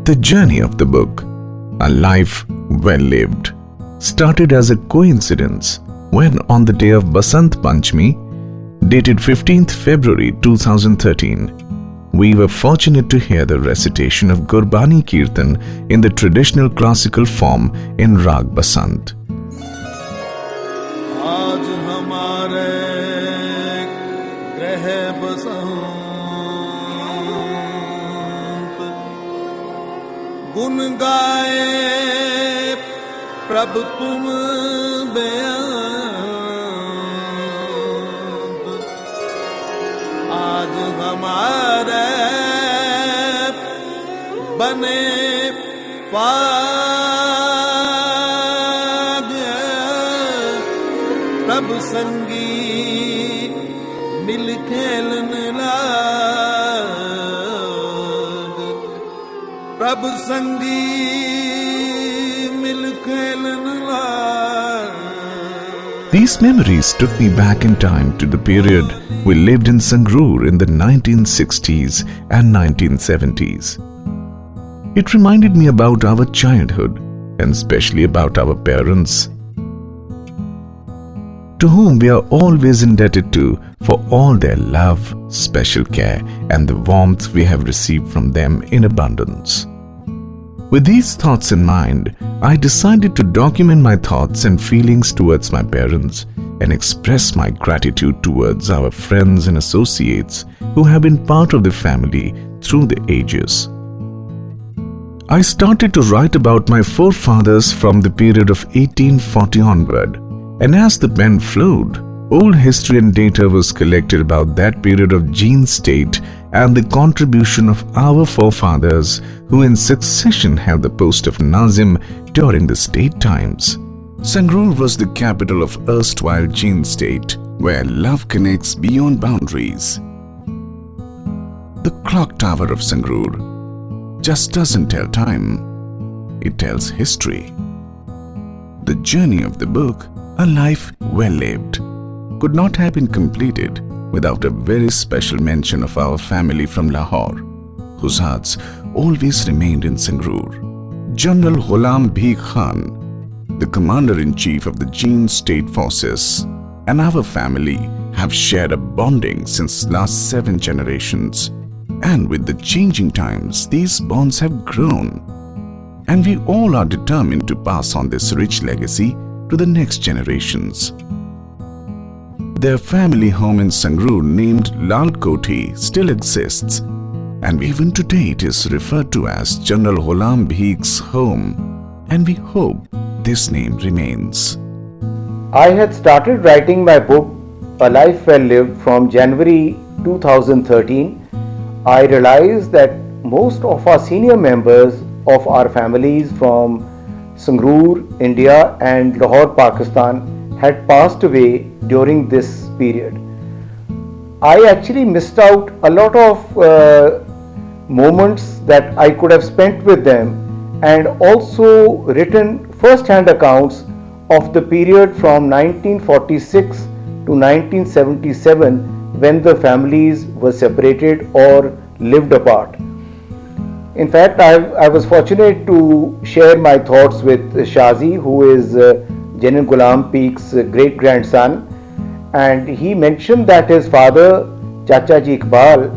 The journey of the book, A Life Well Lived, started as a coincidence when on the day of Basant Panchami, dated 15th February 2013, we were fortunate to hear the recitation of Gurbani Kirtan in the traditional classical form in Rag Basant. आज हमारे ग्रह बसंत गुन गाए प्रभु तुम बेअंत आज हमारे बने प्रभु संगी मिल खेलन लाग प्रभु संगी मिल खेलन लाग. These memories took me back in time to the period we lived in Sangrur in the 1960s and 1970s. It reminded me about our childhood and especially about our parents, to whom we are always indebted to for all their love, special care, and the warmth we have received from them in abundance. With these thoughts in mind, I decided to document my thoughts and feelings towards my parents and express my gratitude towards our friends and associates who have been part of the family through the ages. I started to write about my forefathers from the period of 1840 onward, and as the pen flowed, old history and data was collected about that period of gene state and the contribution of our forefathers who in succession held the post of Nazim during the state times. Sangrur was the capital of erstwhile gene state, where love connects beyond boundaries. The clock tower of Sangrur just doesn't tell time, it tells history. The journey of the book, A Life Well Lived, could not have been completed without a very special mention of our family from Lahore, whose hearts always remained in Sangrur. General Ghulam Bhig Khan, the Commander-in-Chief of the Jeen State Forces, and our family have shared a bonding since last 7 generations. And with the changing times, these bonds have grown. And we all are determined to pass on this rich legacy to the next generations. Their family home in Sangrur named Lal Koti still exists, and even today it is referred to as General Ghulam Bhig's home, and we hope this name remains. I had started writing my book, A Life Well Lived, from January 2013. I realized that most of our senior members of our families from Sangrur, India and Lahore, Pakistan had passed away during this period. I actually missed out a lot of moments that I could have spent with them, and also written first-hand accounts of the period from 1946 to 1977 when the families were separated or lived apart. In fact, I was fortunate to share my thoughts with Shazi, who is General Ghulam Peak's great-grandson, and he mentioned that his father, Chachaji Iqbal,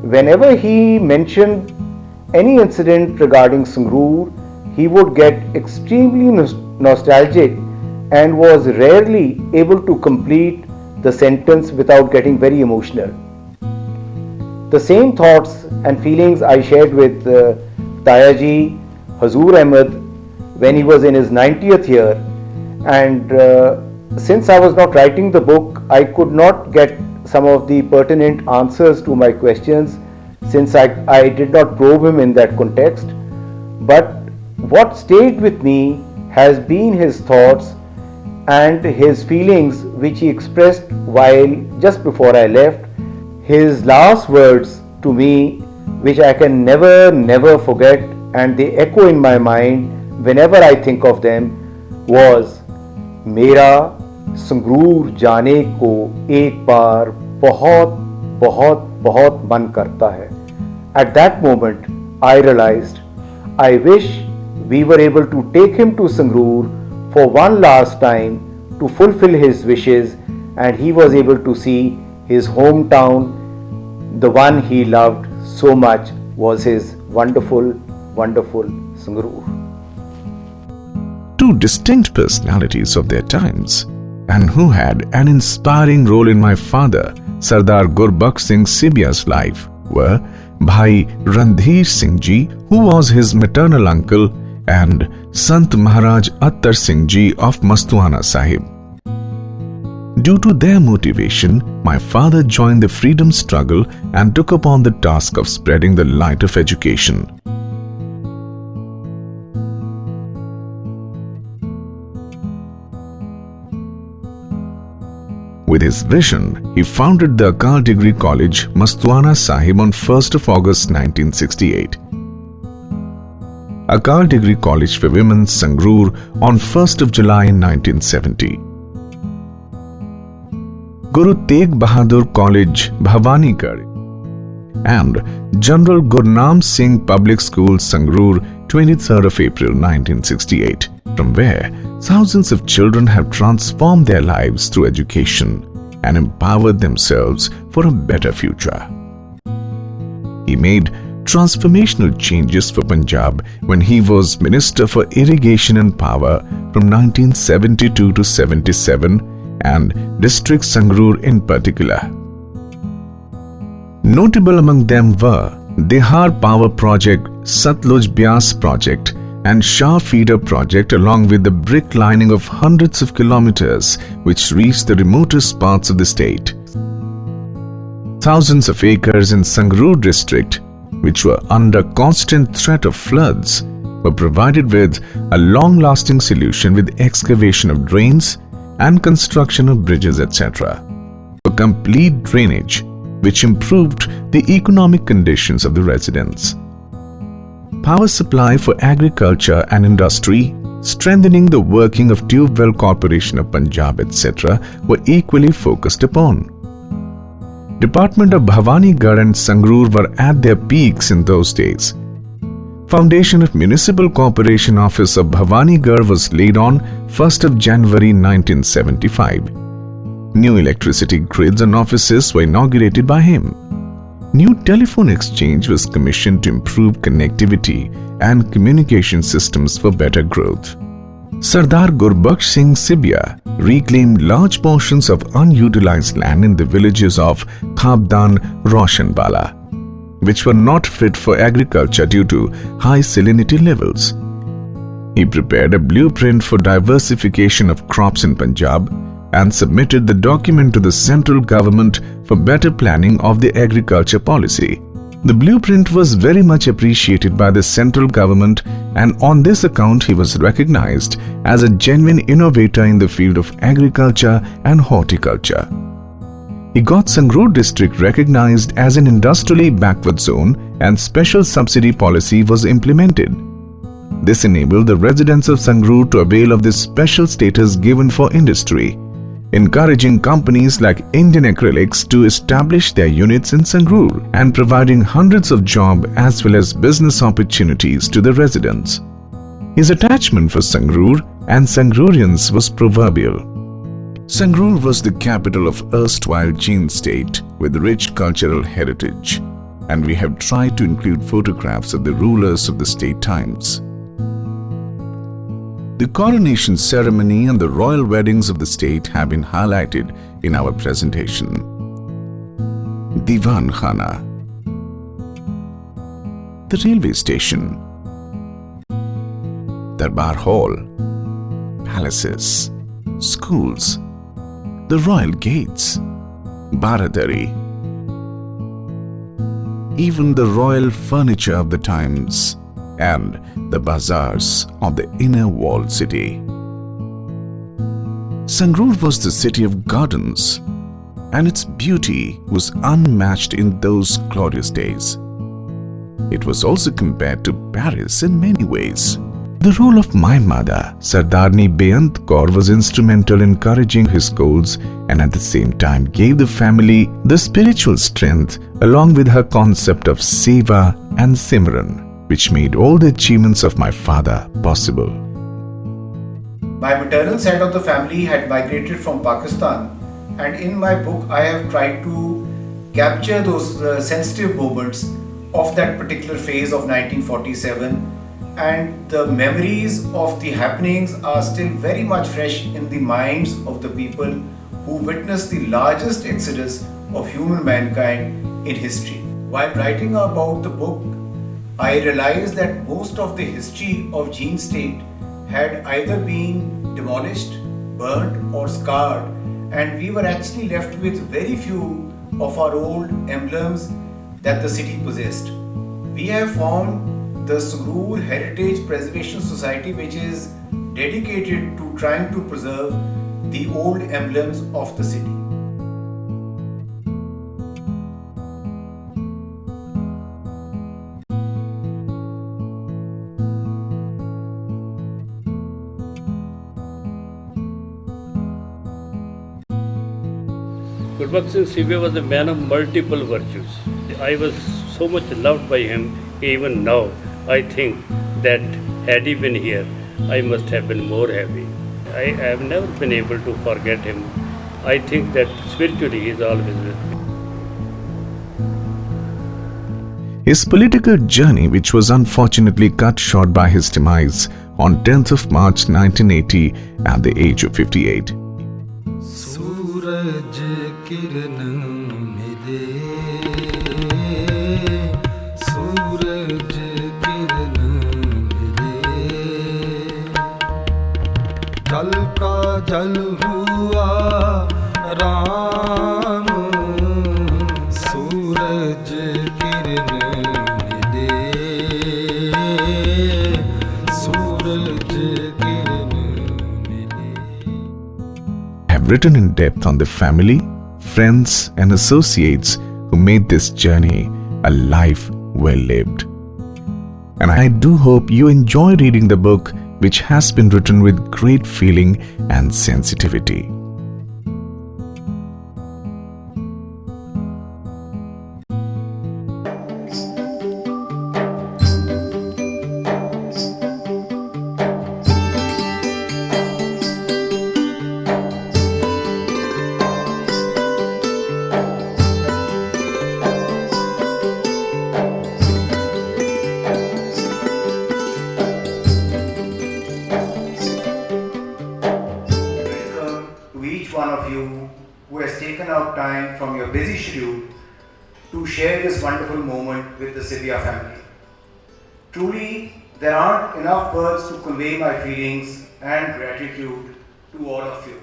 whenever he mentioned any incident regarding Sangrur, he would get extremely nostalgic and was rarely able to complete the sentence without getting very emotional. The same thoughts and feelings I shared with Tayaji Hazur Ahmed when he was in his 90th year, and since I was not writing the book, I could not get some of the pertinent answers to my questions since I did not probe him in that context. But what stayed with me has been his thoughts and his feelings which he expressed while just before I left. His last words to me, which I can never forget, and they echo in my mind whenever I think of them, was, मेरा संगरूर जाने को एक बार बहुत बहुत बहुत मन करता है. At that moment, I realized I wish we were able to take him to Sangrur for one last time to fulfill his wishes, and he was able to see his hometown. The one he loved so much was his wonderful, wonderful Sangrur. Two distinct personalities of their times, and who had an inspiring role in my father, Sardar Gurbakh Singh Sibia's life, were Bhai Randhir Singh Ji, who was his maternal uncle, and Sant Maharaj Attar Singh Ji of Mastuana Sahib. Due to their motivation, my father joined the freedom struggle and took upon the task of spreading the light of education. With his vision, he founded the Akal Degree College, Mastuana Sahib on 1st of August 1968. Akal Degree College for Women, Sangrur on 1st of July 1970. Guru Tegh Bahadur College, Bhavanigarh, and General Gurnam Singh Public School, Sangrur, 23rd of April 1968, from where thousands of children have transformed their lives through education and empowered themselves for a better future. He made transformational changes for Punjab when he was Minister for Irrigation and Power from 1972 to 77, and District Sangrur in particular. Notable among them were Dehar Power Project, Satluj Byas Project, and Shah Feeder Project, along with the brick lining of hundreds of kilometers which reached the remotest parts of the state. Thousands of acres in Sangrur district, which were under constant threat of floods, were provided with a long-lasting solution with excavation of drains and construction of bridges, etc. for complete drainage, which improved the economic conditions of the residents. Power supply for agriculture and industry, strengthening the working of Tube Well Corporation of Punjab, etc. were equally focused upon. Department of Bhavanigarh and Sangrur were at their peaks in those days. Foundation of Municipal Corporation Office of Bhavanigarh was laid on 1st of January 1975. New electricity grids and offices were inaugurated by him. New telephone exchange was commissioned to improve connectivity and communication systems for better growth. Sardar Gurbakh Singh Sibia reclaimed large portions of unutilized land in the villages of Khabdan, Roshanbala, which were not fit for agriculture due to high salinity levels. He prepared a blueprint for diversification of crops in Punjab and submitted the document to the central government for better planning of the agriculture policy. The blueprint was very much appreciated by the central government, and on this account he was recognized as a genuine innovator in the field of agriculture and horticulture. He got Sangrur district recognized as an industrially backward zone, and special subsidy policy was implemented. This enabled the residents of Sangrur to avail of this special status given for industry, encouraging companies like Indian Acrylics to establish their units in Sangrur and providing hundreds of job as well as business opportunities to the residents. His attachment for Sangrur and Sangrurians was proverbial. Sangrur was the capital of erstwhile Jind state with rich cultural heritage, and we have tried to include photographs of the rulers of the state times. The coronation ceremony and the royal weddings of the state have been highlighted in our presentation. Diwan Khana, the railway station, Darbar Hall, palaces, schools, the royal gates, Baradari, even the royal furniture of the times, and the bazaars of the inner walled city. Sangrur was the city of gardens, and its beauty was unmatched in those glorious days. It was also compared to Paris in many ways. The role of my mother, Sardarni Beyant Kaur, was instrumental in encouraging his goals and at the same time gave the family the spiritual strength along with her concept of Seva and Simran. which made all the achievements of my father possible. My maternal side of the family had migrated from Pakistan, and in my book, I have tried to capture those sensitive moments of that particular phase of 1947, and the memories of the happenings are still very much fresh in the minds of the people who witnessed the largest exodus of human mankind in history. While writing about the book, I realized that most of the history of Jean State had either been demolished, burnt, or scarred, and we were actually left with very few of our old emblems that the city possessed. We have formed the Sangrur Heritage Preservation Society, which is dedicated to trying to preserve the old emblems of the city. Gulbakh Singh Sibia was a man of multiple virtues. I was so much loved by him. Even now, I think that had he been here, I must have been more happy. I have never been able to forget him. I think that spiritually he is always with me. His political journey, which was unfortunately cut short by his demise on 10th of March 1980 at the age of 58. सूरज किरण मिले सूरज किरण मिले जल का जल हुआ राम सूरज किरण मिले सूरज किरण मिले Have written in depth on the family, friends, and associates who made this journey a life well lived. And I do hope you enjoy reading the book, which has been written with great feeling and sensitivity. To each one of you who has taken out time from your busy schedule to share this wonderful moment with the Sibia family. Truly, there aren't enough words to convey my feelings and gratitude to all of you.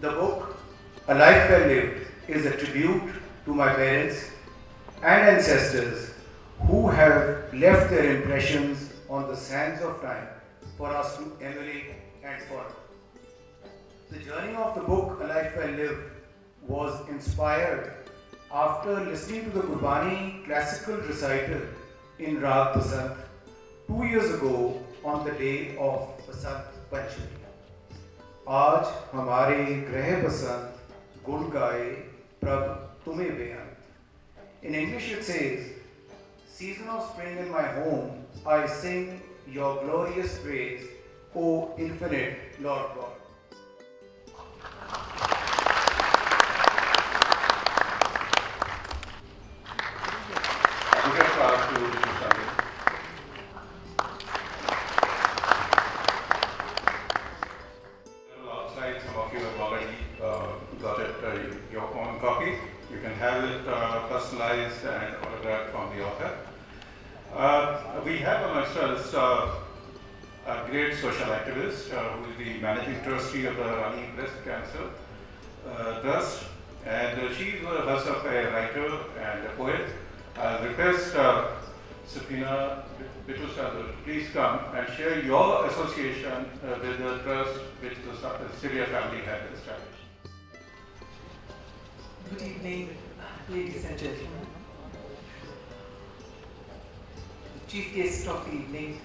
The book, A Life Well Lived, is a tribute to my parents and ancestors who have left their impressions on the sands of time for us to emulate and follow. The journey of the book, A Life Well Lived, was inspired after listening to the Gurbani classical recital in Rag Basant 2 years ago on the day of Basant Panchami. आज हमारे ग्रह बसंत गुण गाए प्रभ तुम्हें बेअंत. In English it says, Season of spring in my home, I sing your glorious praise, O infinite Lord God. Outside, some of you have already got it, your own copy. You can have it personalized and autographed from the author. We have amongst us a great social activist who is the managing trustee of the Rani Breast Cancer Trust, and she is herself a writer and a poet. I'll request Safina Sardar, please come and share your association with the trust which the Sibia family had established. Good evening, ladies and gentlemen. The chief guest of the evening,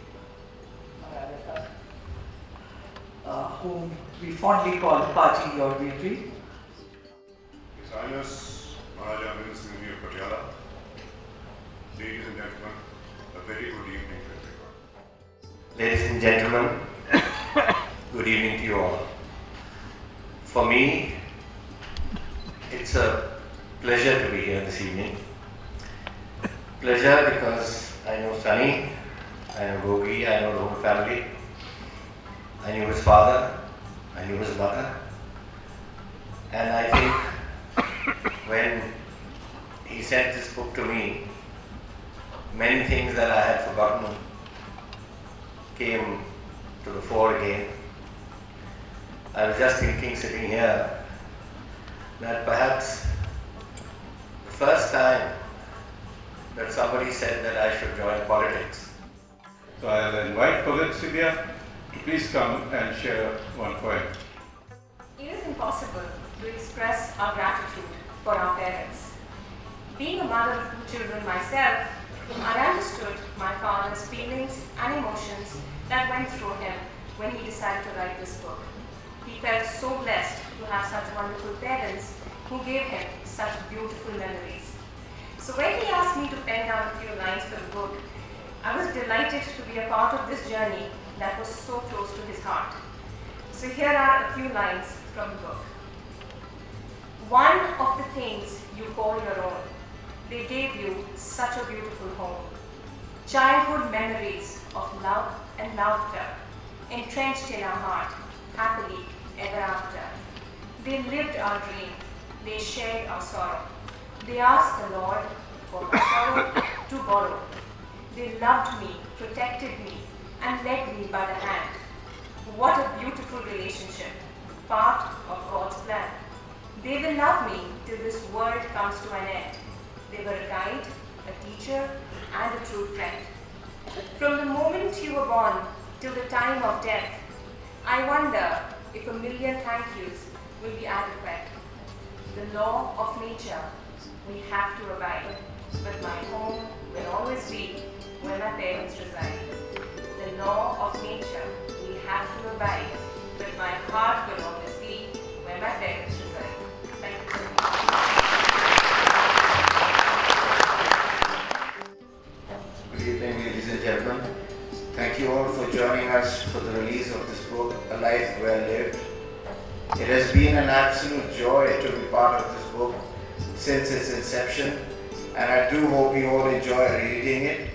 whom we fondly call Paji or Vedri. His Highness Maharaja Singh of Patiala, ladies and gentlemen, a very good Ladies and gentlemen, good evening to you all. For me, it's a pleasure to be here this evening. Pleasure because I know Sunny, I know Gogi, I know the whole family. I knew his father, I knew his mother. And I think when he sent this book to me, many things that I had forgotten came to the fore again. I was just thinking, sitting here, that perhaps the first time that somebody said that I should join politics. So I'll invite poet Sibia to please come and share one poem. It is impossible to express our gratitude for our parents. Being a mother of 2 children myself, I understood my father's feelings and emotions that went through him when he decided to write this book. He felt so blessed to have such wonderful parents who gave him such beautiful memories. So when he asked me to pen down a few lines for the book, I was delighted to be a part of this journey that was so close to his heart. So here are a few lines from the book. One of the things you call your own, they gave you such a beautiful home. Childhood memories of love and laughter, entrenched in our heart, happily ever after. They lived our dream, they shared our sorrow. They asked the Lord for my sorrow to borrow. They loved me, protected me, and led me by the hand. What a beautiful relationship, part of God's plan. They will love me till this world comes to an end. They were a guide, a teacher, and a true friend. From the moment you were born till the time of death, I wonder if 1,000,000 thank yous will be adequate. The law of nature we have to abide, but my home will always be where my parents reside. The law of nature we have to abide, but my heart will always be where my parents reside. Thank you so much. Good evening, ladies and gentlemen. Thank you all for joining us for the release of this book, A Life Well Lived. It has been an absolute joy to be part of this book since its inception, and I do hope you all enjoy reading it